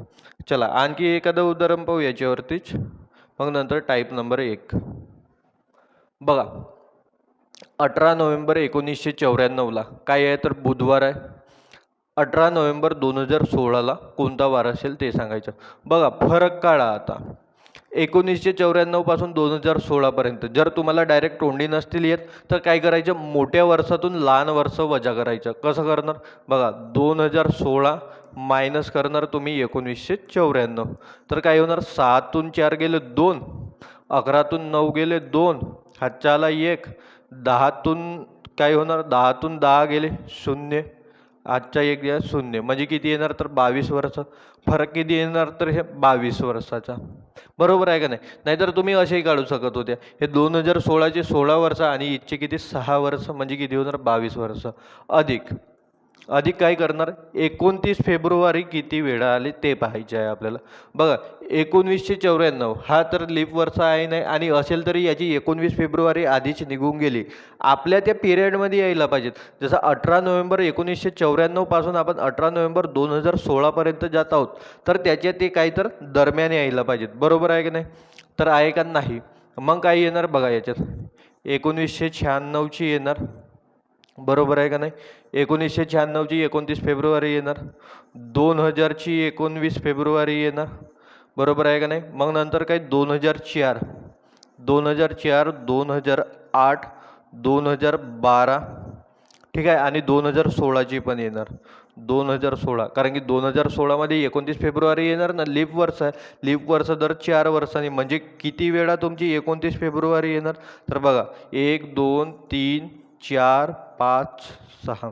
चला आणखी एखादं उदाहरण पाहू याच्यावरतीच, मग नंतर टाईप नंबर 1. बघा 18 नोव्हेंबर 1994ला काय आहे तर बुधवार आहे. 18 नोव्हेंबर 2016ला कोणता वार असेल ते सांगायचं. बघा फरक काढा आता 1994 पासून 2016पर्यंत. जर तुम्हाला डायरेक्ट तोंडी नसतील येत तर काय करायचं, मोठ्या वर्षातून लहान वर्ष वजा करायचं. कसं करणार बघा 2016 मायनस करणार तुम्ही 1994. तर काय होणार 6तून 4 गेले 2, 11तून 9 गेले 2, हातच्या आला 1, 10तून काय होणार 10तून 10 गेले 0, आजच्या 1 द्या 0. म्हणजे किती येणार तर 22 वर्ष. फरक किती येणार तर हे 22 वर्षाचा. बरोबर आहे का नाही. नाहीतर तुम्ही असेही काढू शकत होत्या. हे 2016चे 16 वर्ष आणि इथचे किती 6 वर्ष. म्हणजे किती होणार 22 वर्ष. अधिक अधिक काय करणार 29 फेब्रुवारी किती वेळा आले ते पाहायचे आहे आपल्याला. बघा 1994 हा तर लीप वर्ष आहे नाही, आणि असेल तरी याची 29 फेब्रुवारी आधीच निघून गेली. आपल्या त्या पिरियडमध्ये यायला पाहिजेत. जसं 18 नोव्हेंबर 1994 पासून आपण 18 नोव्हेंबर 2016पर्यंत जात आहोत, तर त्याच्या ते काही तर दरम्यान यायला पाहिजेत. बरोबर आहे की नाही. तर आहे का नाही. मग काय येणार बघा याच्यात 1996ची येणार. बरोबर आहे का नाही. 1996ची 29 फेब्रुवारी येणार. 2000ची 19 फेब्रुवारी येणार. बरोबर आहे का नाही. मग नंतर काय 2004, 2004, 2008, 2012, ठीक आहे. आणि 2016ची पण येणार 2016, कारण की 2016मध्ये 29 फेब्रुवारी येणार ना, लीप वर्ष आहे. लीप वर्ष दर 4 वर्षांनी, म्हणजे किती वेळा तुमची 29 फेब्रुवारी येणार? तर बघा 1 2 3 4 5 6,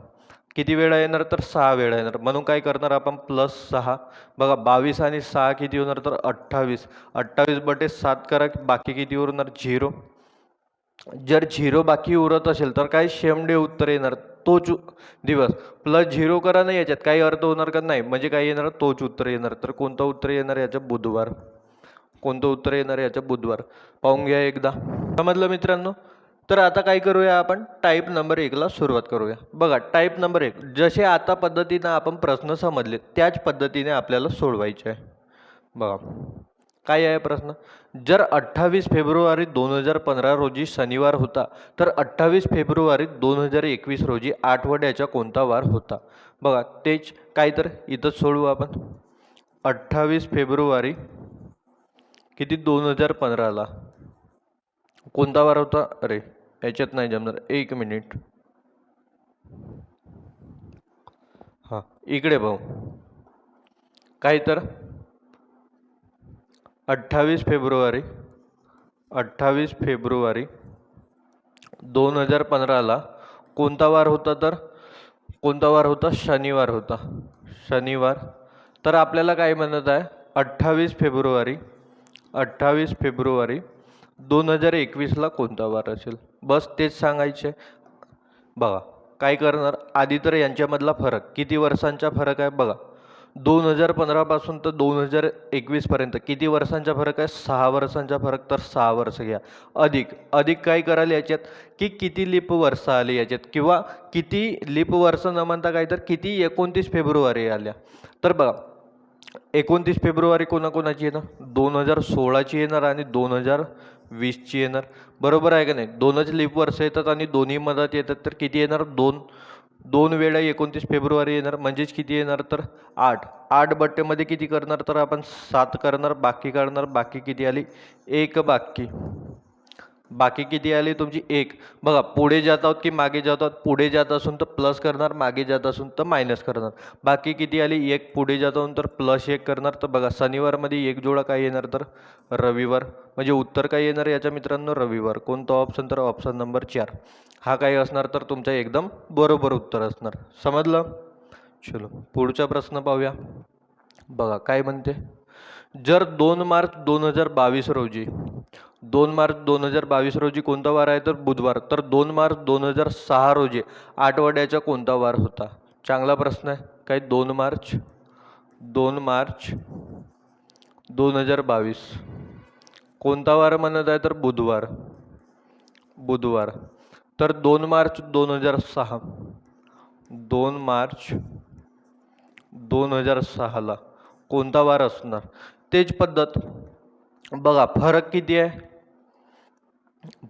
किती वेळा येणार? तर 6 वेळा येणार. म्हणून काय करणार आपण? +6. बघा 22 आणि 6 किती होणार? तर 28. 28/7 करा, बाकी किती उरणार? 0. जर 0 बाकी उरत असेल तर काय शेमडे उत्तर येणार? तोच दिवस. +0 करा ना, याच्यात काही अर्थ होणार का? नाही. म्हणजे काय येणार? तोच उत्तर येणार. तर कोणतं उत्तर येणार याचं? बुधवार. कोणतं उत्तर येणार याचं? बुधवार. पाहून घ्या एकदा. समजलं मित्रांनो? तर आता काय करूया आपण? टाईप नंबर 1ला सुरुवात करूया. बघा टाईप नंबर 1, जसे आता पद्धतीनं आपण प्रश्न समजले त्याच पद्धतीने आपल्याला सोडवायचे आहे. बघा काय आहे प्रश्न? जर 28 फेब्रुवारी 2015 रोजी शनिवार होता, तर 28 फेब्रुवारी 2021 रोजी आठवड्याचा कोणता वार होता? बघा तेच काय, तर इथंच सोडवू आपण. 28 फेब्रुवारी किती? 2015ला कोणता वार होता? अरे याच्यात नाही जमणार, 1 मिनिट. हां इकडे भाऊ. काय तर 28 फेब्रुवारी 28 फेब्रुवारी 2015ला कोणता वार होता? तर कोणता वार होता? शनिवार होता. शनिवार. तर आपल्याला काय म्हणत आहे? 28 फेब्रुवारी 2021ला कोणता वार असेल? बस तेच सांगायचे. बघा काय करणार? आधी तर यांच्यामधला फरक, किती वर्षांचा फरक आहे बघा. 2015 पासून तर 2021 पर्यंत किती वर्षांचा फरक आहे? 6 वर्षांचा फरक. तर 6 वर्ष घ्या. अधिक अधिक काय कराल याच्यात, की किती लीप वर्ष आली याच्यात, किंवा किती लीप वर्ष न म्हणता काय, तर किती 29 फेब्रुवारी आल्या. तर बघा 29 फेब्रुवारी कोणाकोणाची येणार? 2016ची येणार आणि 2020ची येणार. बरोबर आहे का नाही? दोनच लीप वर्ष येतात आणि दोन्ही मधात येतात. तर किती येणार? 2 वेळा 29 फेब्रुवारी येणार, म्हणजेच किती येणार? तर 8. 8 बट्टेमध्ये किती करणार? तर आपण 7 करणार, बाकी काढणार. बाकी किती आली? 1 बाकी. बाकी किती आली तुमची? 1. बघा पुढे जात आहोत की मागे जात आहोत? पुढे जात असून तर प्लस करणार, मागे जात असून तर मायनस करणार. बाकी किती आली? 1. पुढे जात आहोत तर +1 करणार. तर बघा शनिवारमध्ये 1 जोडा काय येणार? तर रविवार. म्हणजे उत्तर काय येणार याच्या मित्रांनो? रविवार. कोणतं ऑप्शन? तर ऑप्शन नंबर 4 हा काय असणार? तर तुमचा एकदम बरोबर उत्तर असणार. समजलं? चलो पुढचा प्रश्न पाहूया. बघा काय म्हणते? जर 2 मार्च 2022 रोजी 2 मार्च 2022 रोजी कोणता वार आहे? तर बुधवार. तर 2 मार्च 2006 रोजी आठवड्याचा कोणता वार होता? चांगला प्रश्न आहे. काय 2 मार्च 2022 कोणता वार म्हणत आहे? तर बुधवार. बुधवार. तर 2 मार्च 2006 2 मार्च 2006ला कोणता वार असणार? तेच पद्धत. बघा फरक किती आहे?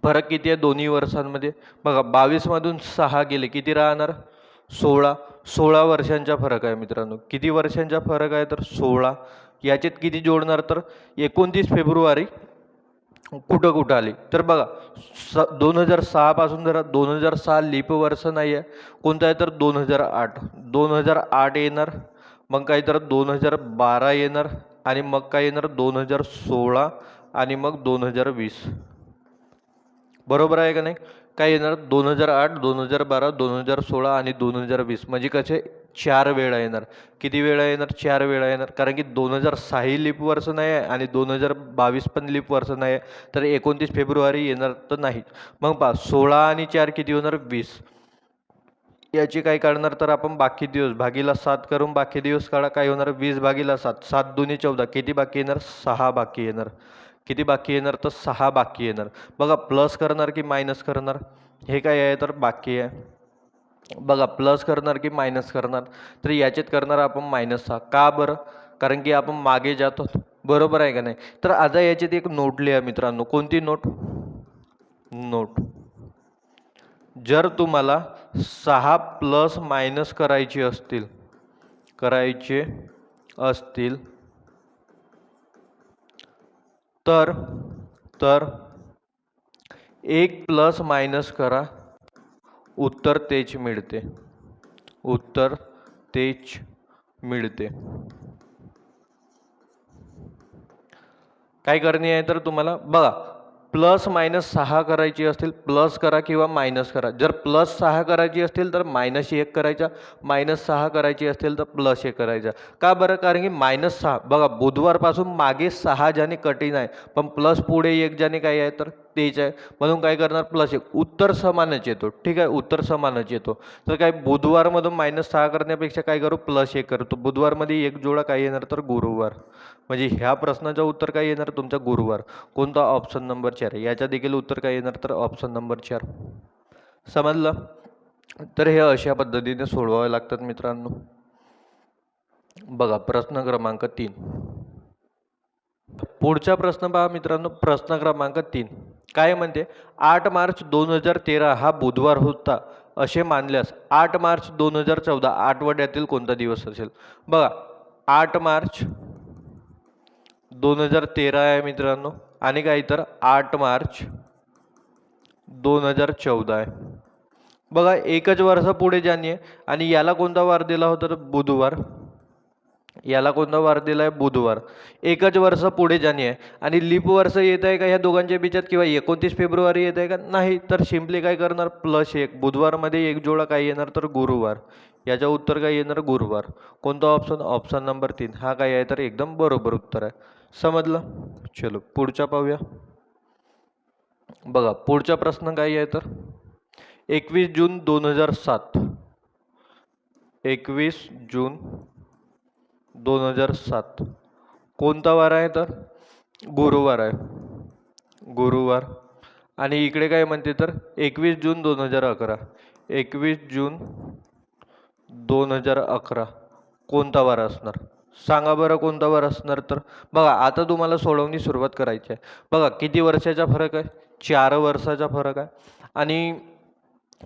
फरक किती आहे दोन्ही वर्षांमध्ये? बघा 22 मधून 6 गेले, किती राहणार? 16. 16 वर्षांचा फरक आहे मित्रांनो. किती वर्षांचा फरक आहे? तर 16. याच्यात किती जोडणार? तर 29 फेब्रुवारी कुठं कुठं आली? तर बघा 2006 पासून जरा 2006 लीप वर्ष नाही आहे. कोणतं आहे? तर 2008. 2008 येणार. मग काय? तर 2012 येणार. आणि मग काय येणार? 2016 आणि मग 2020. बरोबर आहे का नाही? काय येणार? 2008, 2012, 2016 आणि 2020. म्हणजे कसे 4 वेळा येणार. किती वेळा येणार? 4 वेळा येणार. कारण की 2006 ही लीप वर्ष नाही आहे आणि 2022 पण लीप वर्ष नाही आहे. तर 29 फेब्रुवारी येणार तर नाही. मग पहा 16 आणि 4 किती होणार? 20. याची काय काढणार? तर आपण बाकी दिवस भागीला 7 करून बाकी दिवस काढा. काय होणार? 20/7. 7 दुनी 14. किती बाकी येणार? 6 बाकी येणार. किती बाकी येणार? तर 6 बाकी येणार. बघा प्लस करणार की मायनस करणार? हे काय आहे? तर बाकी आहे. बघा प्लस करणार की मायनस करणार? तर याच्यात करणार आपण -6. का बरं? कारण की आपण मागे जातो. बरोबर आहे का नाही? तर आता याच्यात एक नोट लिहा मित्रांनो. कोणती नोट? नोट. जर तुम्हाला 6 प्लस मायनस करायचे असतील तर तर 1 प्लस मायनस करा, उत्तर तेच मिळते. उत्तर तेच मिळते. काय करणे आहे तर तुम्हाला बघा, प्लस मायनस 6 करायची असतील प्लस करा किंवा मायनस करा. जर प्लस 6 करायची असतील तर -1 करायचा, -6 करायची असतील तर +1 करायचा. का बरं? कारण की -6 बघा, बुधवारपासून मागे 6 ज्याने कठीण आहे, पण प्लस पुढे 1 ज्याने काय आहे तर तेच आहे, म्हणून काय करणार +1. उत्तर समानच येतो. ठीक आहे, उत्तर समानच येतो. तर काय बुधवारमधून -6 करण्यापेक्षा काय करू, +1 करतो. बुधवारमध्ये 1 जोडा काय येणार तर गुरुवार. म्हणजे ह्या प्रश्नाचं उत्तर काय येणार तुमचा गुरुवार. कोणता? Option number 4. याच्या देखील उत्तर काय येणार तर ऑप्शन नंबर 4. समजलं? तर हे अशा पद्धतीने सोडवावे लागतात मित्रांनो. बघा प्रश्न क्रमांक 3. पुढचा प्रश्न पहा मित्रांनो, प्रश्न क्रमांक 3 काय म्हणते, 8 मार्च 2013 हा बुधवार होता असे मानल्यास 8 मार्च 2014 आठवड्यातील कोणता दिवस असेल? बघा, 8 मार्च 2013 आहे मित्रांनो, आणि काय तर 8 मार्च 2014 आहे. बघा, एकच वर्ष पुढे ज्याने आहे, आणि याला कोणता वार दिला होता तर बुधवार. याला कोणता वार दिला आहे? बुधवार. एकच वर्ष पुढे ज्याने आहे, आणि लीप वर्ष येत आहे का ह्या दोघांच्या बिचात, किंवा 29 फेब्रुवारी येत आहे का? नाही. तर सिम्पली काय करणार, +1. बुधवारमध्ये 1 जोडा काय येणार तर गुरुवार. याचं उत्तर काय येणार? गुरुवार. कोणता ऑप्शन? ऑप्शन नंबर 3 हा काय आहे तर एकदम बरोबर उत्तर आहे. समजलं? चलो पुढचा पाहूया. बघा पुढचा प्रश्न काय आहे तर 21 जून 2007. 21 जून 2007 कोणता वार आहे तर गुरुवार आहे. गुरुवार. आणि इकडे काय म्हणते तर 21 जून 2011. 21 जून 2011 कोणता वार असणार? सांगा बरं कोणता वार असणार तर. बघा आता तुम्हाला सोडवणी सुरुवात करायची आहे. बघा किती वर्षाचा फरक आहे? 4 वर्षाचा फरक आहे. आणि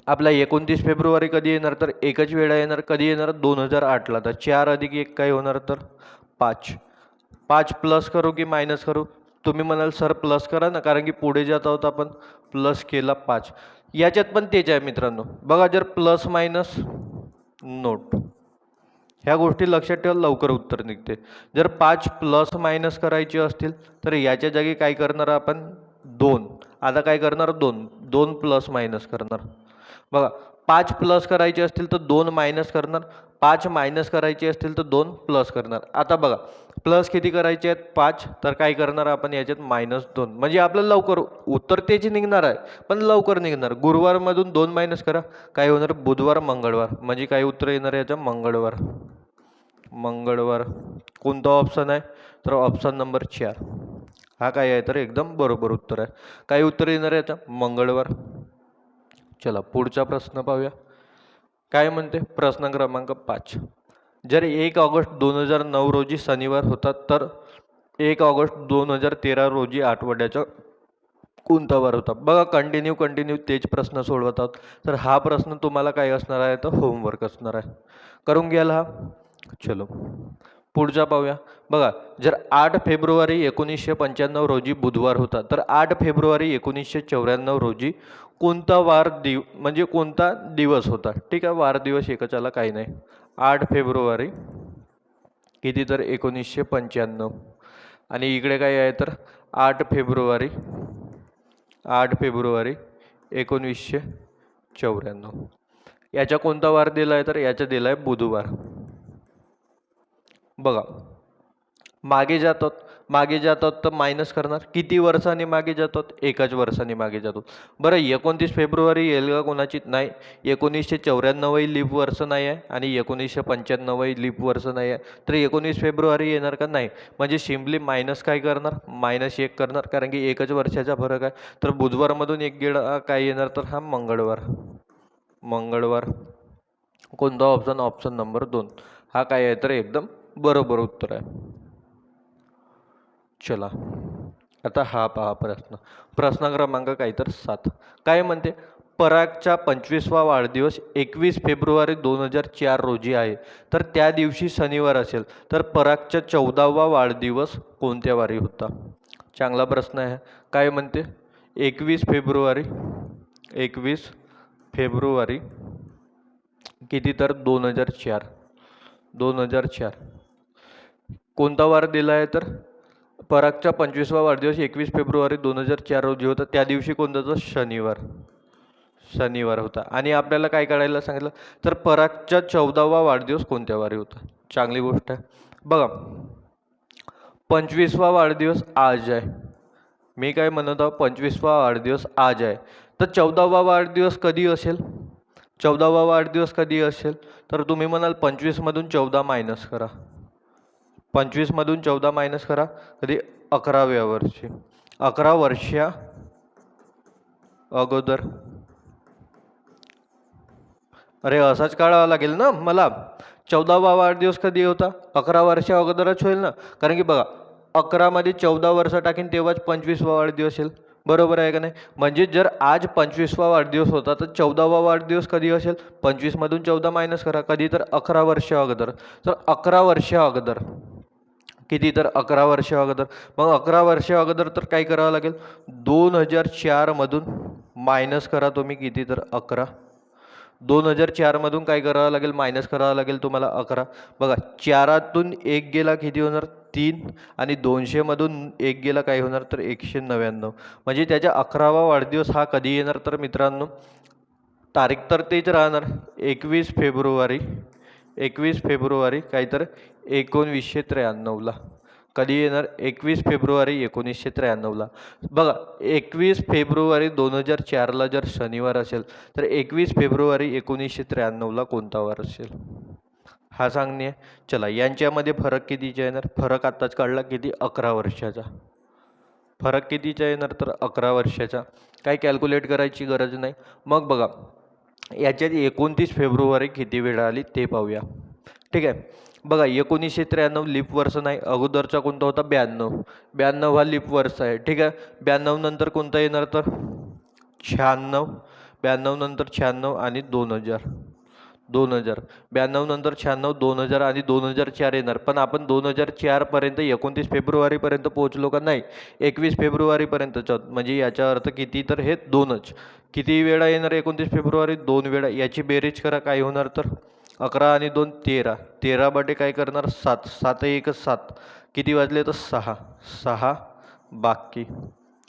आपला 29 फेब्रुवारी कधी येणार तर एकच वेळा येणार. कधी येणार? 2008ला. तर 4 अधिक 1 काय होणार तर 5. 5 प्लस करू की मायनस करू? तुम्ही म्हणाल सर प्लस करा ना, कारण की पुढे जात आहोत आपण. प्लस केला 5. याच्यात पण तेच आहे मित्रांनो. बघा जर प्लस मायनस नोट, ह्या गोष्टी लक्षात ठेवा, लवकर उत्तर निघते. जर 5 प्लस मायनस करायची असतील तर याच्या जागी काय करणार आपण? 2. आता काय करणार? 2 प्लस मायनस करणार. बघा 5 प्लस करायचे असतील तर 2 मायनस करणार. 5 मायनस करायचे असतील तर 2 प्लस करणार. आता बघा प्लस किती करायचे आहेत? 5. तर काय करणार आपण याच्यात? -2. म्हणजे आपलं लवकर उत्तर तेच निघणार आहे, पण लवकर निघणार. गुरुवारमधून 2 मायनस करा, काय होणार? बुधवार मंगळवार. म्हणजे काय उत्तर येणार याचं? मंगळवार. मंगळवार. कोणता ऑप्शन आहे तर ऑप्शन नंबर 4 हा काय आहे तर एकदम बरोबर उत्तर आहे. काय उत्तर येणार आहे याचं? मंगळवार. चला पुढचा प्रश्न पाहूया. काय म्हणते प्रश्न क्रमांक 5. जर 1 ऑगस्ट 2009 रोजी शनिवार होता तर 1 ऑगस्ट 2013 रोजी आठवड्याचा कोणता वार होता? बघा कंटिन्यू तेच प्रश्न सोडवत आहोत. तर हा प्रश्न तुम्हाला काय असणार आहे तर होमवर्क असणार आहे. करून घ्याल हा. चलो पुढचा पाहूया. बघा जर 8 फेब्रुवारी 1995 रोजी बुधवार होता तर 8 फेब्रुवारी 1994 रोजी कोणता म्हणजे कोणता दिवस होता? ठीक आहे, वाढदिवस एकच आला, काही नाही. 8 फेब्रुवारी किती तर 1995, आणि इकडे काय आहे तर 8 फेब्रुवारी 1994. याचा कोणता वार दिला आहे तर याचा दिला आहे बुधवार. बघा मागे जातात तर मायनस करणार. किती वर्षांनी मागे जातात? एकाच वर्षांनी मागे जातो. बरं 29 फेब्रुवारी येईल का कोणाची? नाही. 1994 लीप वर्ष नाही आहे, आणि 1995 लीप वर्ष नाही आहे. तर 19 फेब्रुवारी येणार का? नाही. म्हणजे सिम्पली मायनस काय करणार? -1 करणार, कारण की एकच वर्षाचा फरक आहे. तर बुधवारमधून 1 गेला काय येणार तर हा मंगळवार. मंगळवार. कोणता ऑप्शन? ऑप्शन नंबर 2 हा काय आहे तर एकदम बरोबर उत्तर आहे. चला आता हा पहा प्रश्न. प्रश्न क्रमांक काय तर 7. काय म्हणते? परागचा 25वा वाढदिवस 21 फेब्रुवारी 2004 रोजी आहे, तर त्या दिवशी शनिवार असेल, तर परागचा 14वा वाढदिवस कोणत्या वारी होता? चांगला प्रश्न आहे. काय म्हणते? 21 फेब्रुवारी फेब्रुवारी किती तर 2004. कोणता वार दिला आहे तर परागचा 25वा वाढदिवस 21 फेब्रुवारी 2004 रोजी होता. त्या दिवशी कोणता होता? शनिवार होता. आणि आपल्याला काय काढायला सांगितलं तर परागचा 14वा वाढदिवस कोणत्या वारी होता. चांगली गोष्ट आहे. बघा 25वा वाढदिवस आज आहे. मी काय म्हणत आहो 25वा वाढदिवस आज आहे. तर 14वा वाढदिवस कधी असेल? 14वा वाढदिवस कधी असेल तर तुम्ही म्हणाल 25मधून 14 मायनस करा. 25मधून 14 मायनस करा. कधी? 11व्या वर्षी. 11 वर्षा अगोदर. अरे असाच काढावा लागेल ना मला. 14वा वाढदिवस कधी होता? 11 वर्षा अगोदरच होईल ना. कारण की बघा 11मध्ये 14 वर्ष टाकीन तेव्हाच 25वा वाढदिवस येईल. बरोबर आहे का नाही? म्हणजे जर आज 25वा वाढदिवस होता तर 14वा वाढदिवस कधी असेल? 25मधून 14 मायनस करा. कधी? तर 11 वर्ष अगोदर. तर 11 वर्ष अगोदर किती? तर 11 वर्ष अगोदर. मग 11 वर्ष अगोदर तर काय करावं लागेल? 2004 मधून मायनस करा तुम्ही. किती? तर 11. 2004 मधून काय करावं लागेल? मायनस करावं लागेल तुम्हाला 11. बघा 4तून 1 गेला किती होणार? 3. आणि 200 मधून 1 गेला काय होणार? तर 199. म्हणजे त्याच्या 11वा वाढदिवस हा कधी येणार तर मित्रांनो? तारीख तर तेच राहणार 21 फेब्रुवारी. 21 फेब्रुवारी काय तर 1993ला. कधी येणार? 21 फेब्रुवारी 1993ला. बघा 21 फेब्रुवारी 2004ला जर शनिवार असेल तर 21 फेब्रुवारी 1993ला कोणता वार असेल? हा सांगणे. चला यांच्यामध्ये फरक कितीचा येणार? फरक आत्ताच काढला. किती? 11 वर्षाचा. फरक कितीचा येणार? तर 11 वर्षाचा. काय कॅल्क्युलेट करायची गरज नाही. मग बघा याच्यात 29 फेब्रुवारी किती वेळा आली ते पाहूया. ठीक आहे. बघा 1993 लीप वर्ष नाही. अगोदरचा कोणता होता? 92. 92 हा लीप वर्ष आहे. ठीक आहे. 92 नंतर कोणता येणार तर 96. 92 नंतर 96 आणि 2000. 92 नंतर 96, 2000 आणि 2004 येणार. पण आपण 2004 पर्यंत 29 फेब्रुवारी पर्यंत पोहोचलो का? नाही. 21 फेब्रुवारी पर्यंतच. म्हणजे याचा अर्थ किती? तर हे 2च. किती वेळा येणार 29 फेब्रुवारी? 2 वेळा. याची बेरीज करा. काय होणार तर 11 आणि 2 13. 13 बटे काय करणार? 7. 7 1 7. किती वाजले तर 6. 6 बाकी.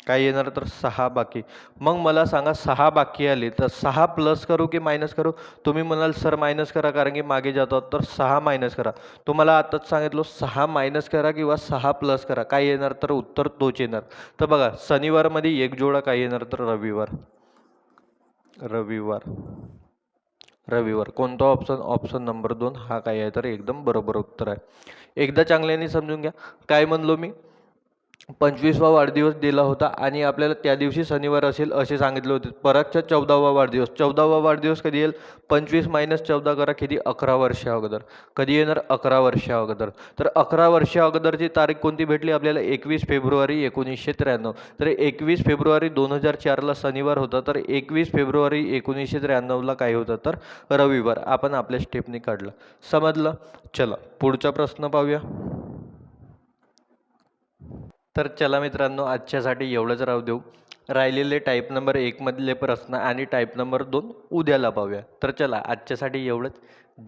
काय येणार तर 6 बाकी. मग मला सांगा 6 बाकी आले तर 6 प्लस करू की मायनस करू? तुम्ही म्हणाल सर मायनस करा कारण की मागे जातो. तर 6 मायनस करा. तुम्हाला आताच सांगितलं 6 मायनस करा किंवा 6 प्लस करा. काय येणार तर उत्तर तोच येणार. तर बघा शनिवारमध्ये एक जोडा काय येणार तर रविवार. रविवार. रविवार. कोणता ऑप्शन? ऑप्शन नंबर 2 हा काय आहे तर एकदम बरोबर उत्तर आहे. एकदा चांगल्याने समजून घ्या. काय म्हणलो मी? 25वा वाढदिवस दिला होता आणि आपल्याला त्या दिवशी शनिवार असेल असे सांगितले होते. परागचा 14वा वाढदिवस. 14वा वाढदिवस कधी येईल? 25 मायनस 14 करा. किती? 11 वर्ष अगोदर. कधी येणार? 11 वर्ष अगोदर. तर 11 वर्ष अगोदरची तारीख कोणती भेटली आपल्याला? 21 फेब्रुवारी 1993. तर 21 फेब्रुवारी 2004ला शनिवार होता. तर 21 फेब्रुवारी 1993ला काय होतं तर रविवार. आपण आपल्या स्टेपने काढलं. समजलं? चला पुढचा प्रश्न पाहूया. तर चला मित्रांनो आजच्यासाठी एवढंच राहू देऊ. राहिलेले टाईप नंबर 1 मधले प्रश्न आणि टाईप नंबर 2 उद्याला पाहूया. तर चला आजच्यासाठी एवढंच.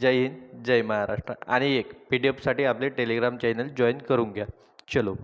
जय हिंद, जय महाराष्ट्र. आणि एक PDF साठी आपले टेलिग्राम चॅनल जॉईन करून घ्या. चलो.